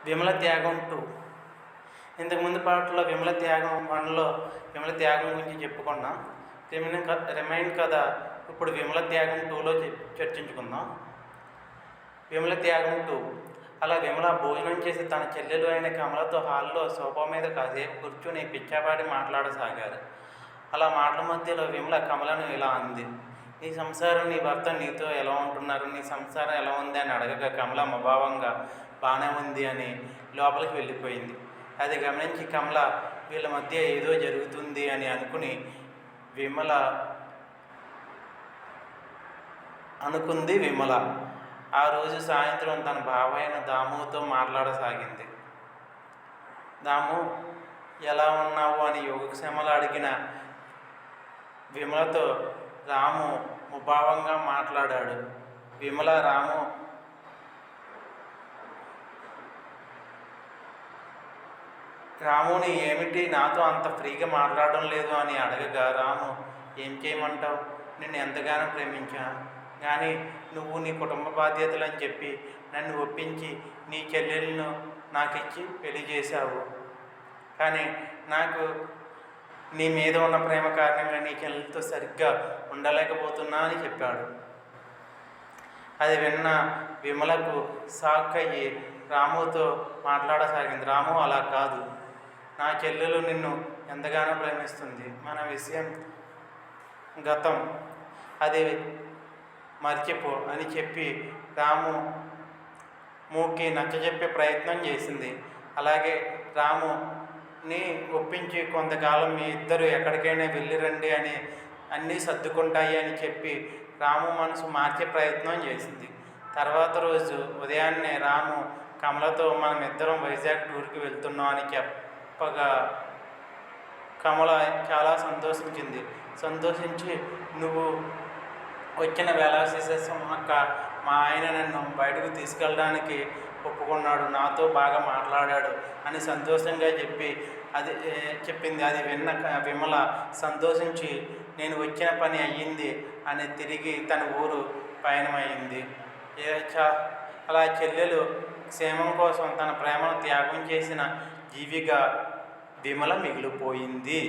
విమల త్యాగం 2. ఇంతకుముందు పాటలో విమల త్యాగం 1లో విమల త్యాగం గురించి చెప్పుకున్నాం. రిమైండ్ కథ ఇప్పుడు విమల త్యాగం 2లో చర్చించుకుందాం. విమల త్యాగం 2. అలా విమల భోజనం చేసి తన చెల్లెలు అయిన కమలతో హాల్లో సోఫా మీద కాసేపు కూర్చుని పిచ్చాపాటి మాట్లాడసాగారు. అలా మాటల మధ్యలో విమల కమలను ఇలా అంది: నీ సంసారం, నీ భర్త నీతో ఎలా ఉంటున్నారు, నీ సంసారం ఎలా ఉంది అని అడగగా కమల ముభావంగా బాగానే ఉంది అని లోపలికి వెళ్ళిపోయింది. అది గమనించి కమల వీళ్ళ మధ్య ఏదో జరుగుతుంది అని అనుకుంది విమల. ఆ రోజు సాయంత్రం తన బావైన దాముతో మాట్లాడసాగింది. దాము, ఎలా ఉన్నావు అని యోగక్షేమాలు అడిగిన విమలతో రాము ముభావంగా మాట్లాడాడు. విమల రాముని ఏమిటి నాతో అంత ఫ్రీగా మాట్లాడడం లేదు అని అడగగా రాము, ఏం చేయమంటావు, నిన్ను ఎంతగానో ప్రేమించాను, కానీ నువ్వు నీ కుటుంబ బాధ్యతలని చెప్పి నన్ను ఒప్పించి నీ చెల్లెలను నాకు ఇచ్చి పెళ్లి చేశావు. కానీ నాకు నీ మీద ఉన్న ప్రేమ కారణంగా నీ చెల్లెలతో సరిగ్గా ఉండలేకపోతున్నా అని చెప్పాడు. అది విన్న విమలకు షాక్ అయ్యి రాముతో మాట్లాడసాగింది. రాము, అలా కాదు, నా చెల్లెలు నిన్ను ఎంతగానో ప్రేమిస్తుంది, మన విషయం గతం, అది మర్చిపో అని చెప్పి రాముకి నచ్చజెప్పే ప్రయత్నం చేసింది. అలాగే రాముని ఒప్పించి కొంతకాలం మీ ఇద్దరు ఎక్కడికైనా వెళ్ళిరండి అని అన్నీ సర్దుకుంటాయి అని చెప్పి రాము మనసు మార్చే ప్రయత్నం చేసింది. తర్వాత రోజు ఉదయాన్నే రాము కమలతో మనం ఇద్దరం వైజాగ్ టూర్కి వెళ్తున్నాం అని చెప్పగా కమల చాలా సంతోషించి నువ్వు వచ్చిన వేళ విశేషం అక్క, మా ఆయన నన్ను బయటకు తీసుకెళ్ళడానికి ఒప్పుకున్నాడు, నాతో బాగా మాట్లాడాడు అని సంతోషంగా చెప్పింది. అది విన్న విమల సంతోషించి నేను వచ్చిన పని అయ్యింది అని తిరిగి తన ఊరు పయనమైంది. అలా చెల్లెలు క్షేమం కోసం తన ప్రేమను త్యాగం చేసిన జీవిగా విమల మిగిలిపోయింది.